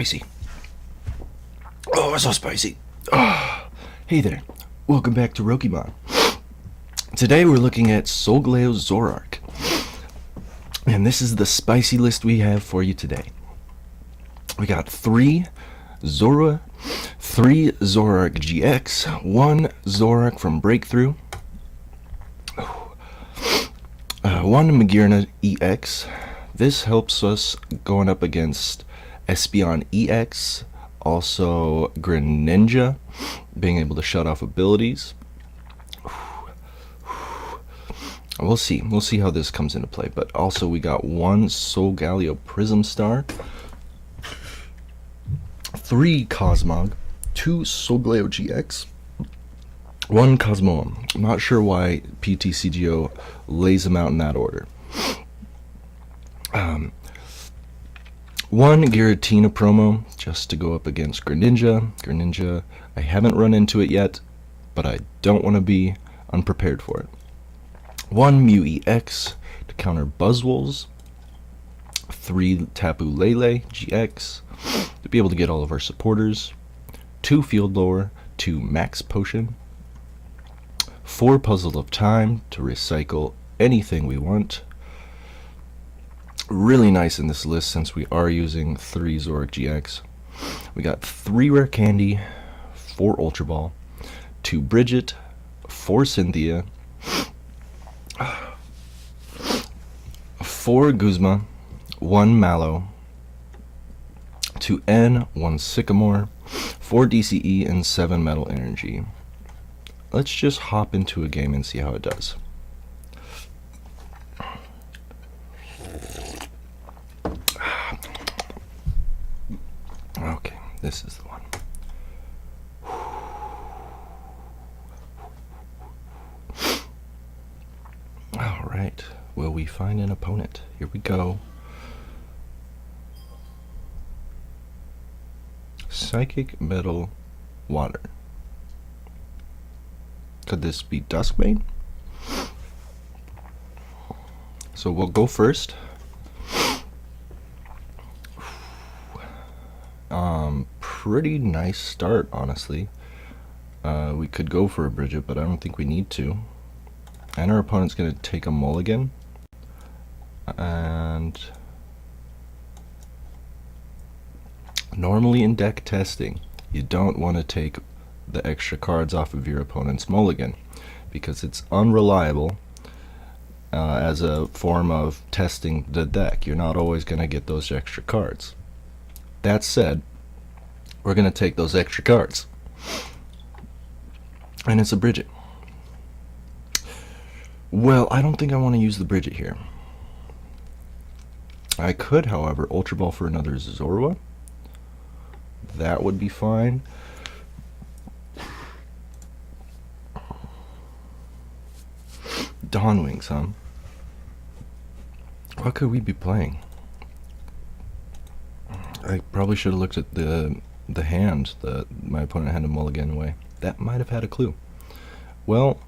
spicy. Oh, it's so spicy. Oh, hey there. Welcome back to Pokemon. Today we're looking at Solgaleo Zoroark. And this is the spicy list we have for you today. We got 3 Zoroark GX, 1 Zoroark from Breakthrough, 1 Magearna EX. This helps us going up against Espeon EX, also Greninja, being able to shut off abilities. We'll see how this comes into play. But also we got 1 Solgaleo Prism Star, 3 Cosmog, 2 Solgaleo GX, 1 Cosmoem. I'm not sure why PTCGO lays them out in that order. 1 Giratina promo, just to go up against Greninja. I haven't run into it yet, but I don't want to be unprepared for it. 1 Mew EX to counter Buzzwoles. 3 Tapu Lele GX to be able to get all of our supporters. 2 Field Blower, 2 Max Potion. 4 Puzzle of Time to recycle anything we want. Really nice in this list since we are using 3 Zoroark GX. We got 3 Rare Candy, 4 Ultra Ball, 2 Bridget, 4 Cynthia, 4 Guzma, 1 Mallow, 2 N, 1 Sycamore, 4 DCE, and 7 Metal Energy. Let's just hop into a game and see how it does. Okay, this is the one. Alright, will we find an opponent? Here we go. Psychic, Metal, Water. Could this be Dusk Mane? So we'll go first. Pretty nice start, honestly. We could go for a Bridget, but I don't think we need to. And our opponent's going to take a mulligan. And normally in deck testing, you don't want to take the extra cards off of your opponent's mulligan because it's unreliable as a form of testing the deck. You're not always going to get those extra cards. That said, we're going to take those extra cards. And it's a Bridget. Well, I don't think I want to use the Bridget here. I could, however, Ultra Ball for another Zorua. That would be fine. Dawn Wings, huh? What could we be playing? I probably should have looked at the hand that my opponent had to mulligan away. That might have had a clue. Well,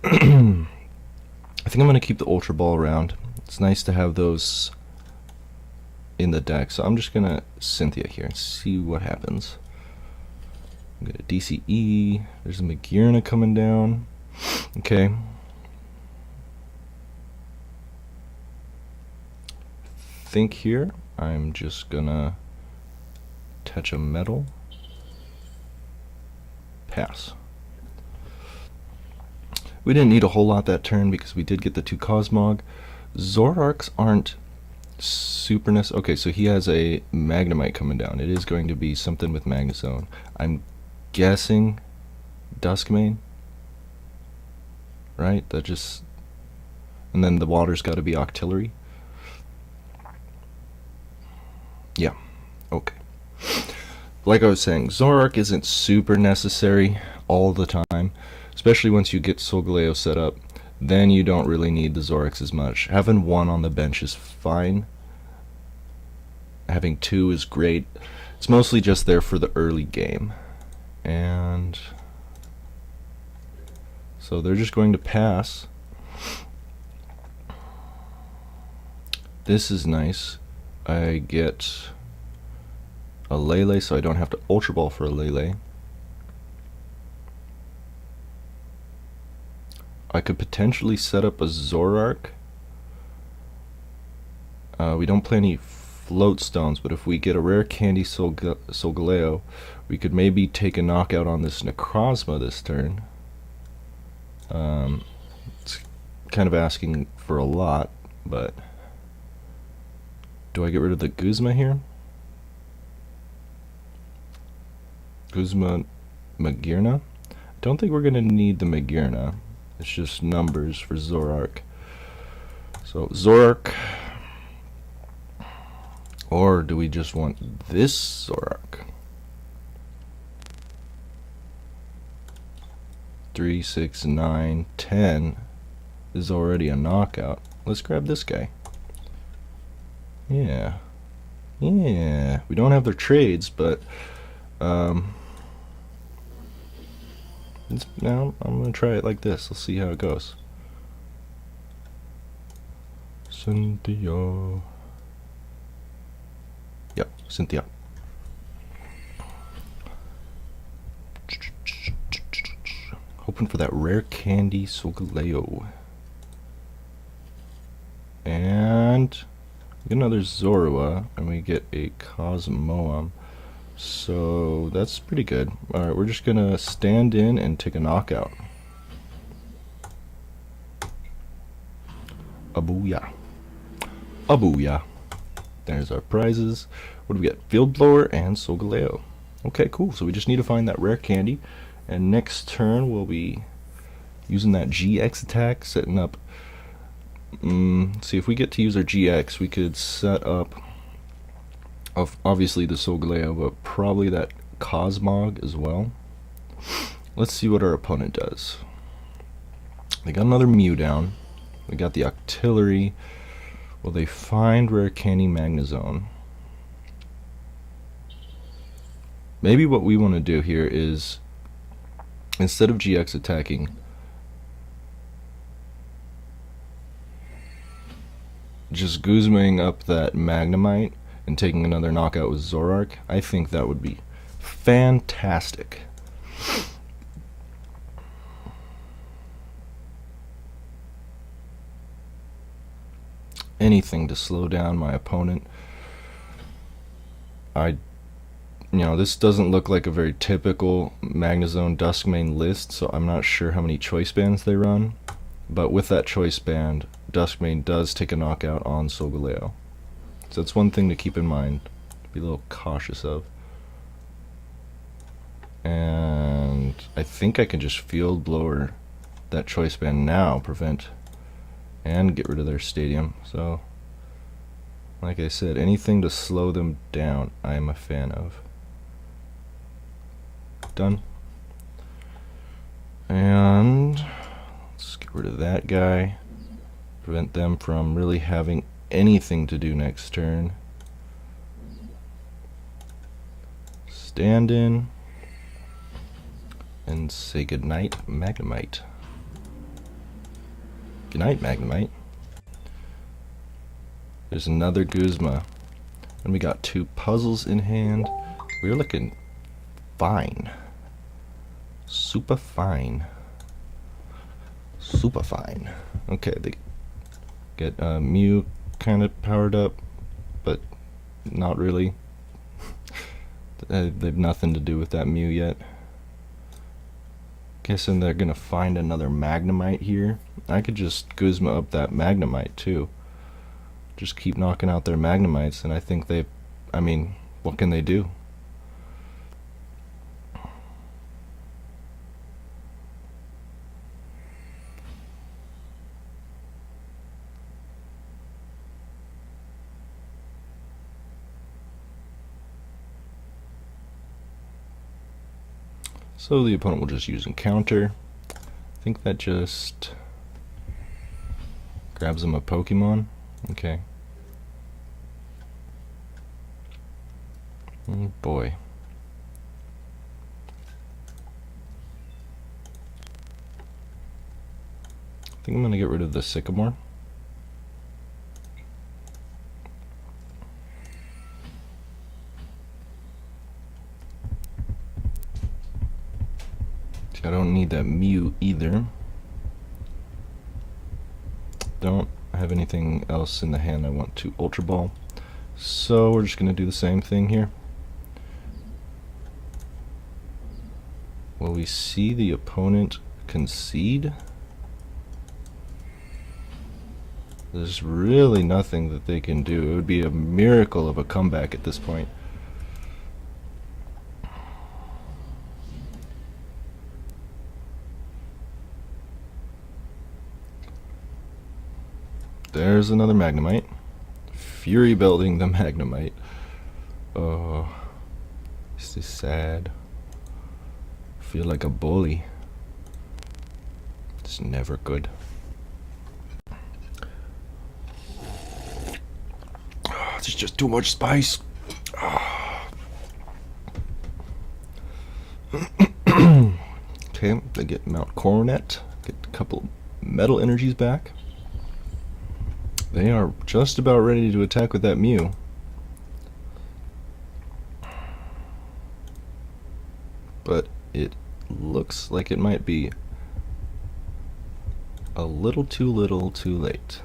I think I'm going to keep the Ultra Ball around. It's nice to have those in the deck. So I'm just going to Cynthia here and see what happens. I'm going to DCE. There's a Magearna coming down. Okay. Think here. I'm just going to touch a metal. Pass. We didn't need a whole lot that turn because we did get the 2 Cosmog. Zoroarks aren't super necessary. Okay, so he has a Magnemite coming down. It is going to be something with Magnezone. I'm guessing Dusk Mane. Right? That just... And then the water's got to be Octillery. Yeah. Okay. Like I was saying, Zoroark isn't super necessary all the time. Especially once you get Solgaleo set up, then you don't really need the Zoroarks as much. Having 1 on the bench is fine. Having 2 is great. It's mostly just there for the early game. And so they're just going to pass. – This is nice. I get a Lele, so I don't have to Ultra Ball for a Lele. I could potentially set up a Zoroark. We don't play any float stones, but if we get a rare candy Solgaleo, we could maybe take a knockout on this Necrozma this turn. It's kind of asking for a lot, but do I get rid of the Guzma here? Guzma Magirna? I don't think we're going to need the Magirna. It's just numbers for Zoroark. So Zoroark. Or do we just want this Zoroark? 3, 6, 9, 10 is already a knockout. Let's grab this guy. Yeah. Yeah. We don't have their trades, but now I'm gonna try it like this. Let's see how it goes. Cynthia. Yep, Cynthia. Hoping for that rare candy Solgaleo. And we get another Zorua, and we get a Cosmoem. So that's pretty good. Alright, we're just gonna stand in and take a knockout. A booyah. A booyah. There's our prizes. What do we get? Field Blower and Solgaleo. Okay, cool. So we just need to find that rare candy. And next turn we'll be using that GX attack, setting up. See, if we get to use our GX, we could set up obviously the Solgaleo, but probably that Cosmog as well. Let's see what our opponent does. They got another Mew down. We got the Octillery. Will they find rare candy Magnezone? Maybe what we want to do here is, instead of GX attacking, just Guzmaing up that Magnemite and taking another knockout with Zoroark. I think that would be fantastic. Anything to slow down my opponent. This doesn't look like a very typical Magnezone Dusk Mane list, so I'm not sure how many choice bands they run. But with that choice band, Dusk Mane does take a knockout on Solgaleo. So that's one thing to keep in mind, be a little cautious of. And I think I can just Field Blower that choice band now, prevent and get rid of their stadium. So, like I said, anything to slow them down, I am a fan of. Done. And let's get rid of that guy. Prevent them from really having anything to do next turn. Stand in and say goodnight, Magnemite. Goodnight, Magnemite. There's another Guzma. And we got 2 puzzles in hand. We're looking fine. Super fine. Super fine. Okay, they get Mew kind of powered up, but not really. They've nothing to do with that Mew yet. Guessing they're gonna find another Magnemite here. I could just Guzma up that Magnemite too. Just keep knocking out their Magnemites, and I think what can they do? So the opponent will just use Encounter. I think that just grabs him a Pokemon. Okay. Oh boy. I think I'm gonna get rid of the Sycamore. need that Mew either. Don't have anything else in the hand I want to Ultra Ball. So we're just going to do the same thing here. Will we see the opponent concede? There's really nothing that they can do. It would be a miracle of a comeback at this point. There's another Magnemite. Fury building the Magnemite. Oh, this is sad. I feel like a bully. It's never good. Oh, there's just too much spice. Oh. Okay, they get Mount Coronet. Get a couple metal energies back. They are just about ready to attack with that Mew. But it looks like it might be a little too late.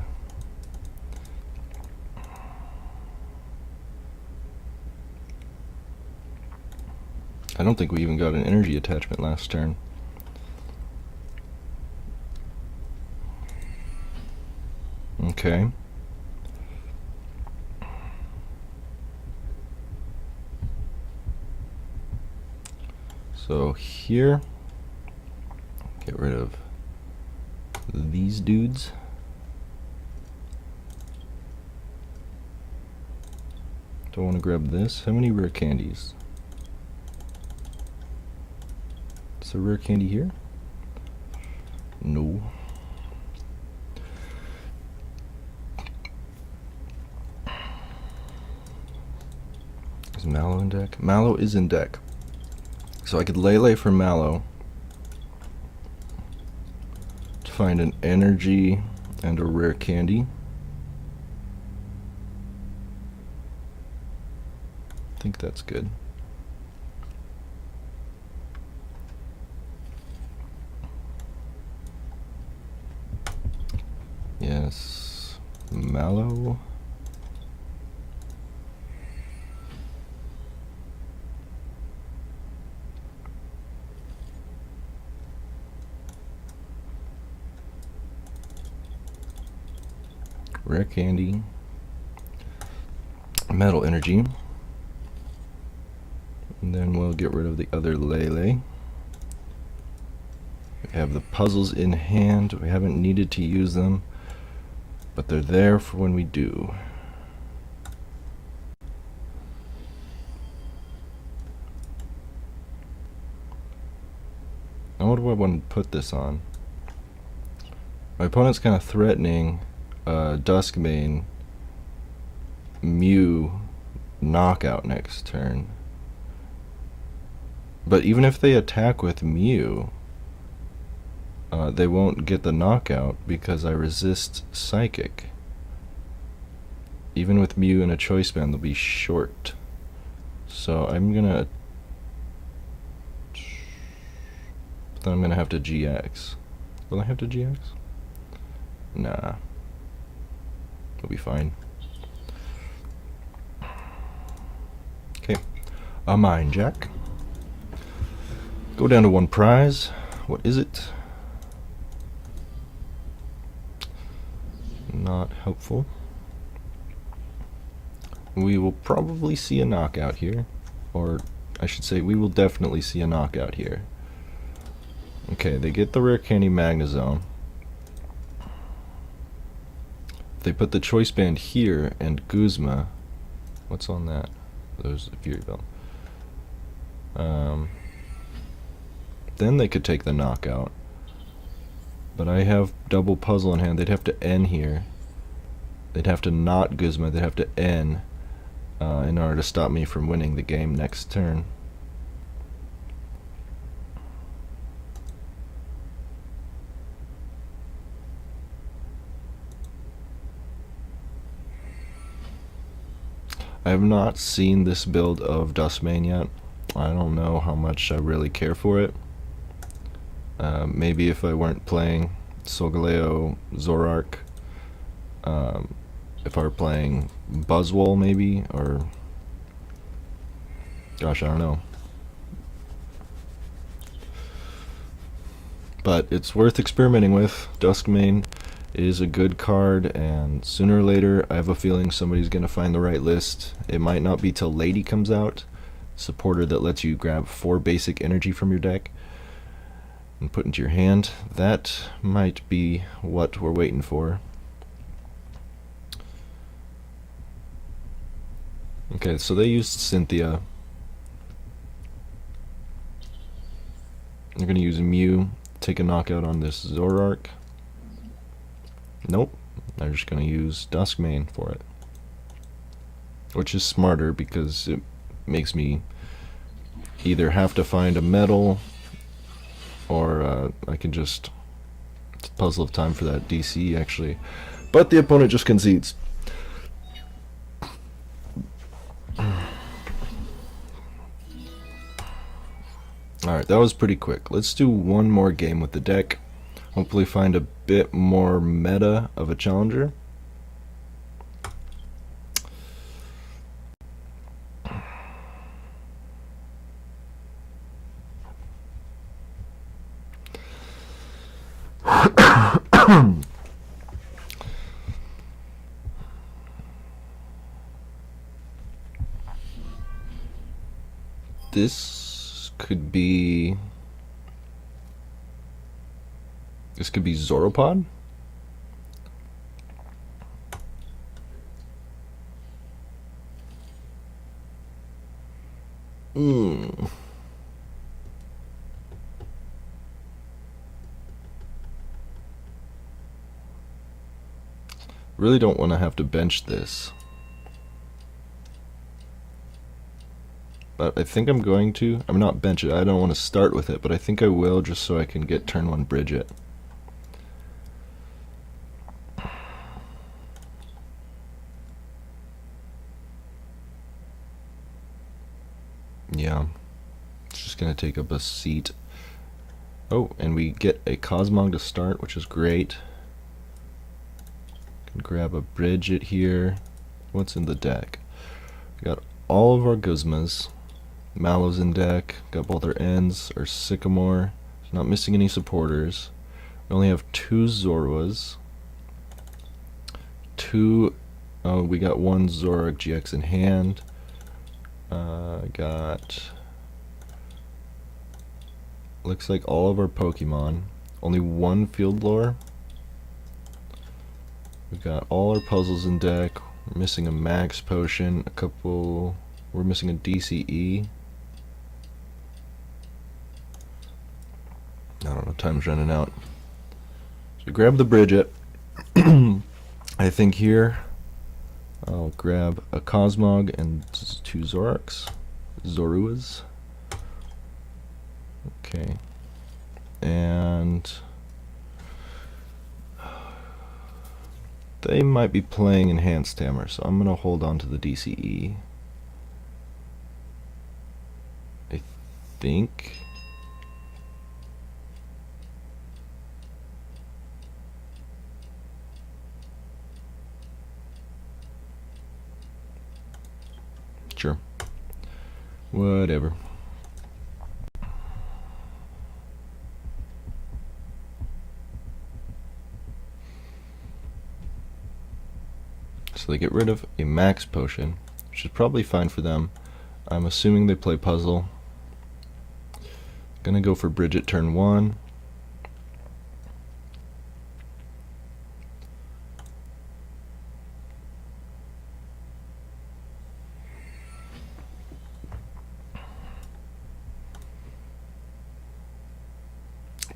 I don't think we even got an energy attachment last turn. Okay. So here, get rid of these dudes. Don't want to grab this. How many rare candies? Is there a rare candy here? No. Is Mallow in deck? Mallow is in deck. So I could Lele for Mallow to find an energy and a rare candy. I think that's good. Yes, Mallow. Rare candy, metal energy, and then we'll get rid of the other Lele. We have the puzzles in hand. We haven't needed to use them, but they're there for when we do. Now what do I want to put this on? My opponent's kind of threatening Dusk Mane Mew knockout next turn. But even if they attack with Mew, they won't get the knockout because I resist Psychic. Even with Mew and a Choice Band, they'll be short. So I'm gonna... then I'm gonna have to GX. Will I have to GX? Nah. It'll be fine. Okay. A Mine Jack. Go down to one prize. What is it? Not helpful. We will probably see a knockout here. Or, I should say, we will definitely see a knockout here. Okay, they get the rare candy Magnezone. They put the Choice Band here and Guzma. What's on that? There's a Fury Belt. Then they could take the knockout. But I have double puzzle in hand. They'd have to N here. They'd have to not Guzma. They'd have to N in order to stop me from winning the game next turn. I have not seen this build of Dusk Mane yet. I don't know how much I really care for it. Maybe if I weren't playing Solgaleo, Zoroark, if I were playing Buzzwole maybe, or gosh, I don't know. But it's worth experimenting with. Dusk Mane is a good card, and sooner or later I have a feeling somebody's going to find the right list. It might not be till Lady comes out, supporter that lets you grab 4 basic energy from your deck and put into your hand. That might be what we're waiting for. Okay, so they used Cynthia. They're going to use Mew, take a knockout on this Zoroark. Nope, they're just going to use Dusk Mane for it. Which is smarter because it makes me either have to find a metal or I can just... It's a puzzle of time for that DC actually. But the opponent just concedes. Alright, that was pretty quick. Let's do one more game with the deck. Hopefully find a bit more meta of a challenger. This could be Zoropod. Really don't want to have to bench this. But I think I'm going to. I'm not bench it. I don't want to start with it, but I think I will just so I can get turn 1 Bridget. Yeah. It's just going to take up a seat. Oh, and we get a Cosmog to start, which is great. Can grab a Bridget here. What's in the deck? We got all of our Guzmas. Mallow's in deck, got both our ends, our Sycamore, not missing any supporters. We only have 2 Zorwas. We got 1 Zoroark GX in hand. Looks like all of our Pokemon. Only 1 Field Lore. We got all our puzzles in deck. We're missing a Max Potion, we're missing a DCE. I don't know, time's running out. So grab the Bridget. I think here I'll grab a Cosmog and 2 Zoroarks. Zoruas. Okay. And they might be playing Enhanced Hammer, so I'm going to hold on to the DCE. I think. Sure. Whatever. So they get rid of a Max Potion, which is probably fine for them. I'm assuming they play Puzzle. Gonna go for Bridget turn 1.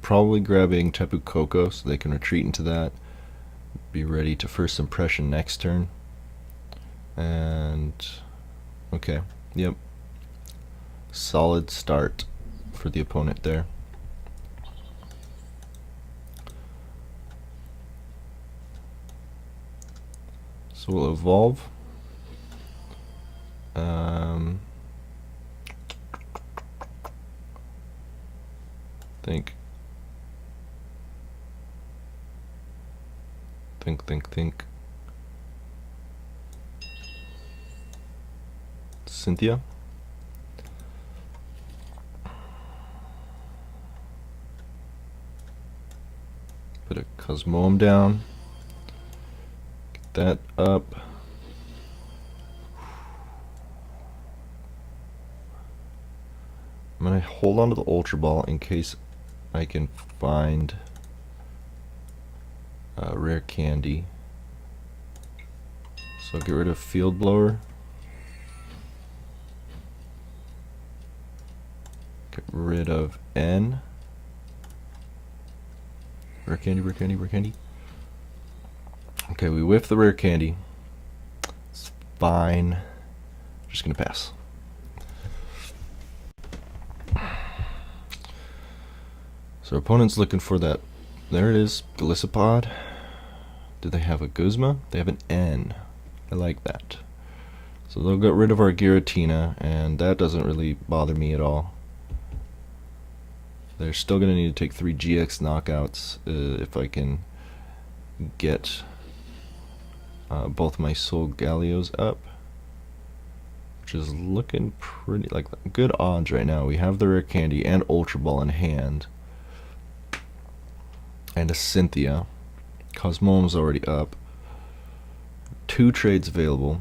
Probably grabbing Tapu Koko so they can retreat into that. Be ready to first impression next turn. And okay, yep. Solid start for the opponent there. So we'll evolve. I think Think. Cynthia. Put a Cosmoem down. Get that up. I'm gonna hold on to the Ultra Ball in case I can find a rare candy. So get rid of Field Blower. Get rid of N. Rare candy, rare candy, rare candy. Okay, we whiffed the rare candy. It's fine. Just gonna pass. So our opponent's looking for that. There it is, Golisopod. Do they have a Guzma? They have an N. I like that. So they'll get rid of our Giratina, and that doesn't really bother me at all. They're still going to need to take 3 GX knockouts if I can get both my Solgaleos up, which is looking pretty like good odds right now. We have the rare candy and Ultra Ball in hand, and a Cynthia. Cosmoem's already up. 2 trades available.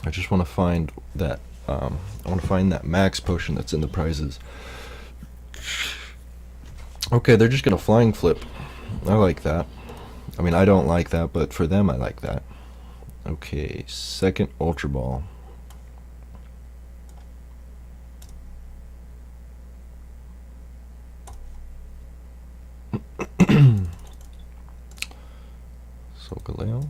I just want to find that I want to find that max potion that's in the prizes. Okay, they're just gonna flying flip. I like that. I mean, I don't like that, but for them I like that. Okay, second Ultra Ball. Solgaleo.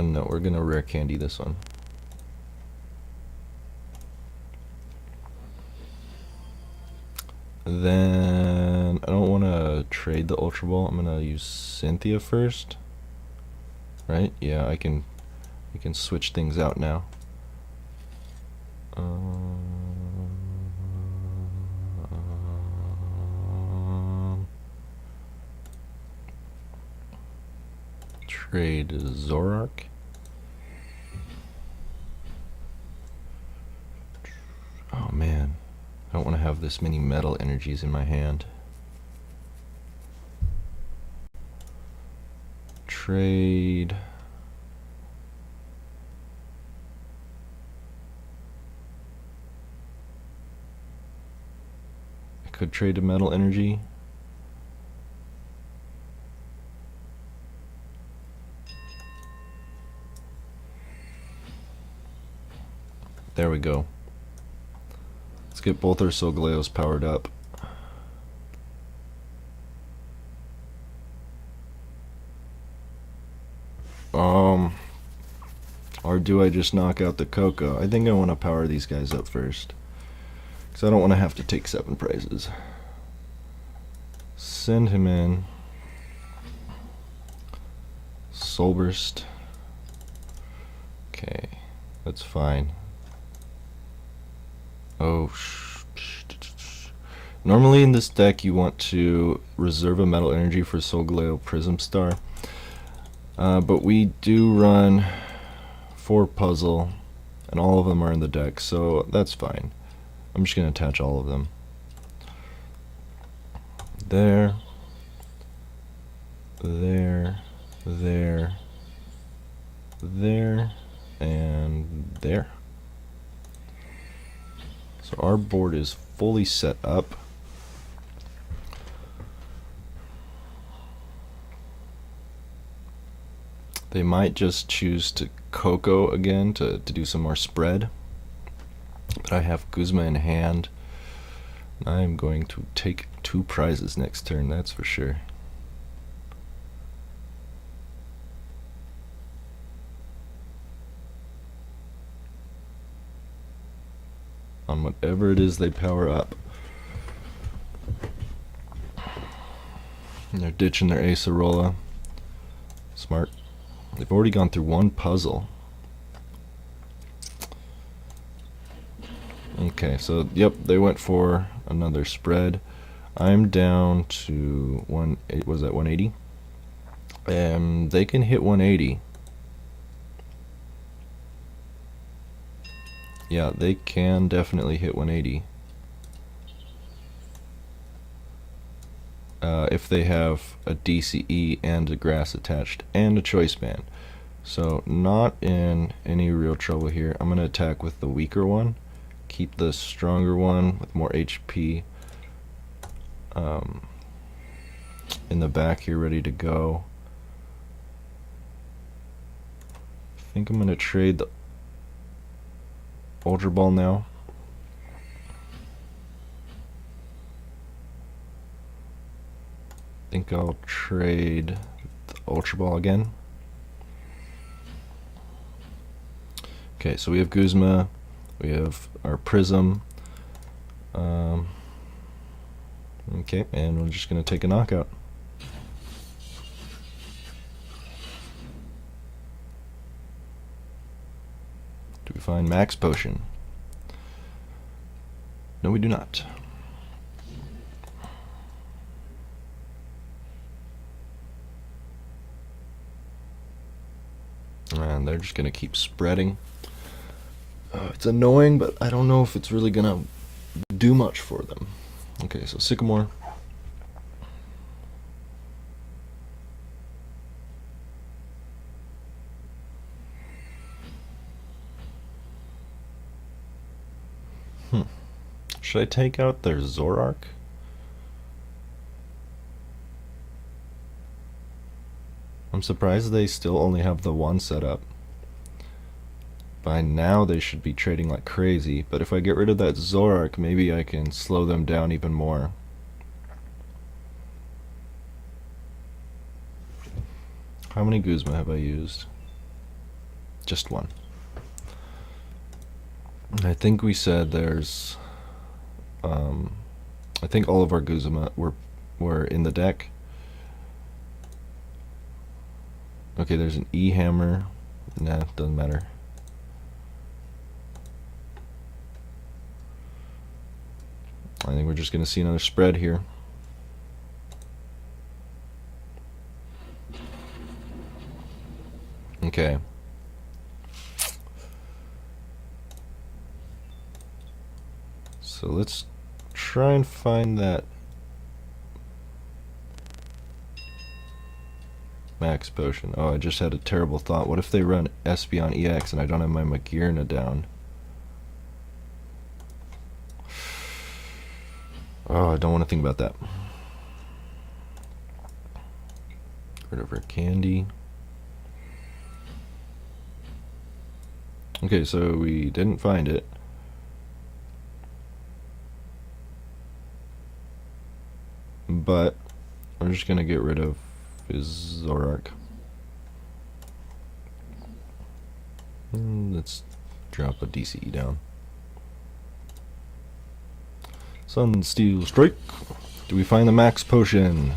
No, we're gonna rare candy this one. Then I don't want to trade the Ultra Ball. I'm gonna use Cynthia first. Right? Yeah, I can switch things out now. Trade Zoroark. Oh man, I don't want to have this many metal energies in my hand. Trade. I could trade a metal energy. There we go. Let's get both our Solgaleos powered up. Or do I just knock out the Coco? I think I want to power these guys up first, because I don't want to have to take 7 prizes. Send him in. Soulburst. Okay, that's fine. Oh, normally in this deck you want to reserve a metal energy for Solgaleo Prism Star, but we do run 4 puzzle, and all of them are in the deck, so that's fine. I'm just going to attach all of them. There, there, there, there, and there. So our board is fully set up. They might just choose to Coco again to do some more spread. But I have Guzma in hand. I am going to take 2 prizes next turn, that's for sure. on whatever it is they power up. And they're ditching their Acerola. Smart. They've already gone through one puzzle. Okay, so yep, they went for another spread. I'm down to was that 180? They can hit 180. Yeah, they can definitely hit 180. If they have a DCE and a grass attached and a choice band. So not in any real trouble here. I'm going to attack with the weaker one. Keep the stronger one with more HP in the back here ready to go. I think I'm going to trade the Ultra Ball now. I think I'll trade the Ultra Ball again. Okay, so we have Guzma, we have our Prism. Okay, and we're just going to take a knockout. Do we find Max Potion? No, we do not. And they're just going to keep spreading. It's annoying, but I don't know if it's really going to do much for them. Okay, so Sycamore. Should I take out their Zoroark? I'm surprised they still only have the one set up. By now they should be trading like crazy, but if I get rid of that Zoroark, maybe I can slow them down even more. How many Guzma have I used? Just one. I think we said there's I think all of our Guzma were in the deck. Okay, there's an E-Hammer. Nah, doesn't matter. I think we're just going to see another spread here. Okay. So let's try and find that Max Potion. Oh, I just had a terrible thought. What if they run Espeon EX and I don't have my Magearna down? Oh, I don't want to think about that. Rid of her Candy. Okay, so we didn't find it. But we're just gonna get rid of his Zoroark. Let's drop a DCE down. Sun Steel Strike. Do we find the Max Potion?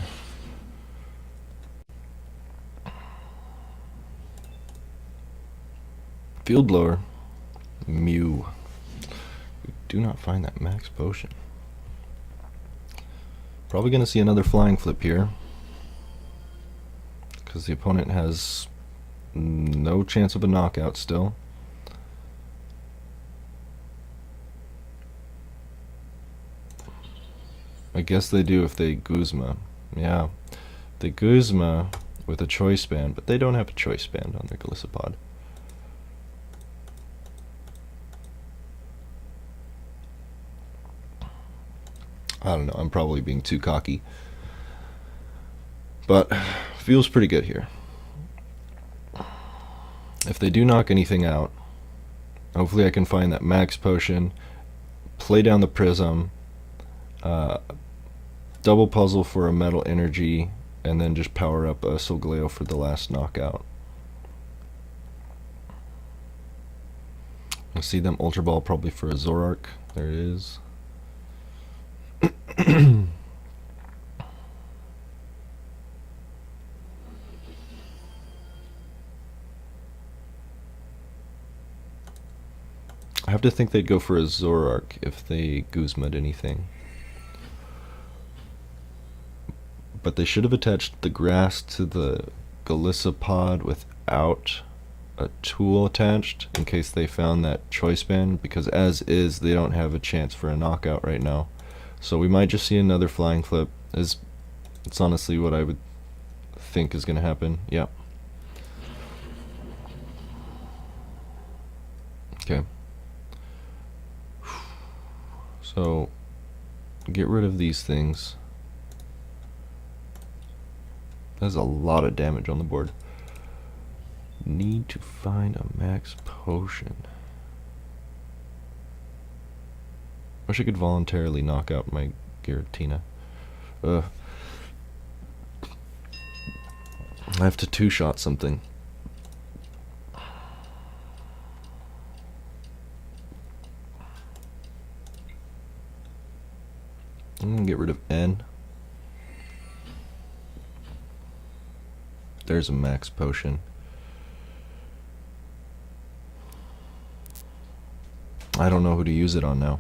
Field Blower. Mew. We do not find that Max Potion. Probably going to see another Flying Flip here, because the opponent has no chance of a knockout still. I guess they do if they Guzma. Yeah, they Guzma with a choice band, but they don't have a choice band on their Golisopod. I don't know, I'm probably being too cocky. But feels pretty good here. If they do knock anything out, hopefully I can find that Max Potion, play down the Prism, double puzzle for a Metal Energy, and then just power up a Solgaleo for the last knockout. see them Ultra Ball probably for a Zoroark. There it is. I have to think they'd go for a Zoroark if they Guzma'd anything. But they should have attached the grass to the Golisopod without a tool attached in case they found that choice band, because as is they don't have a chance for a knockout right now. So we might just see another flying flip. It's honestly what I would think is going to happen. Yeah. Okay. So get rid of these things. That's a lot of damage on the board. Need to find a max potion. Wish I could voluntarily knock out my Giratina. I have to two-shot something. I'm gonna get rid of N. There's a max potion. I don't know who to use it on now.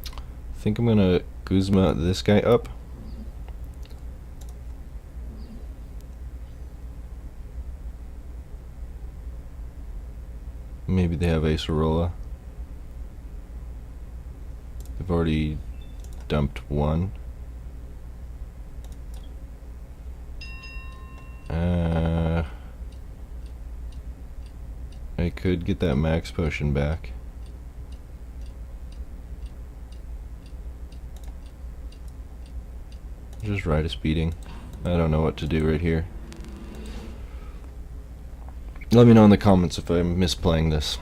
I think I'm gonna Guzma this guy up. Maybe they have Zoroleo. They've already dumped one. I could get that max potion back. Just ride a speeding. I don't know what to do right here. Let me know in the comments if I'm misplaying this.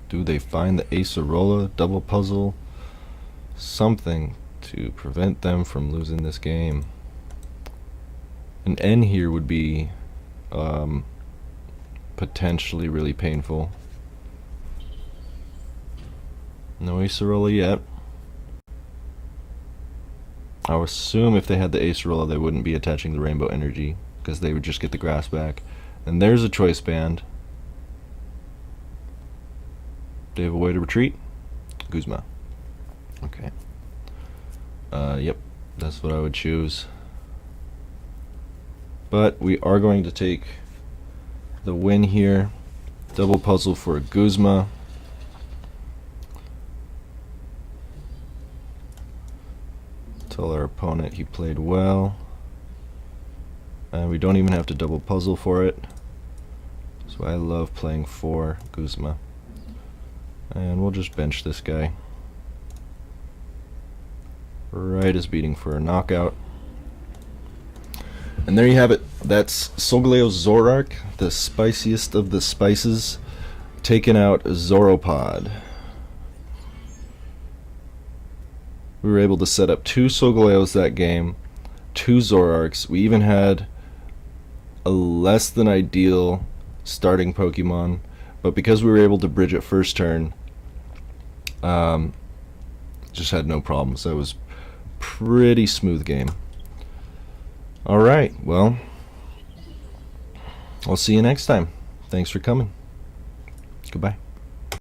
Do they find the Zoroleo double puzzle? Something to prevent them from losing this game. An N here would be potentially really painful. No Zoroleo yet. I would assume if they had the Zoroleo they wouldn't be attaching the Rainbow Energy, because they would just get the grass back. And there's a choice band. Do they have a way to retreat? Guzma. Okay. Yep, that's what I would choose. But we are going to take the win here. Double puzzle for a Guzma. Tell our opponent he played well. And we don't even have to double puzzle for it. So I love playing for Guzma. And we'll just bench this guy. Right as beating for a knockout. And there you have it. That's Solgaleo Zoroark, the spiciest of the spices, taking out Zoropod. We were able to set up 2 Solgaleos that game, 2 Zoroarks. We even had a less than ideal starting Pokemon, but because we were able to bridge it first turn, just had no problems. So it was pretty smooth game. Alright, well, I'll see you next time. Thanks for coming. Goodbye.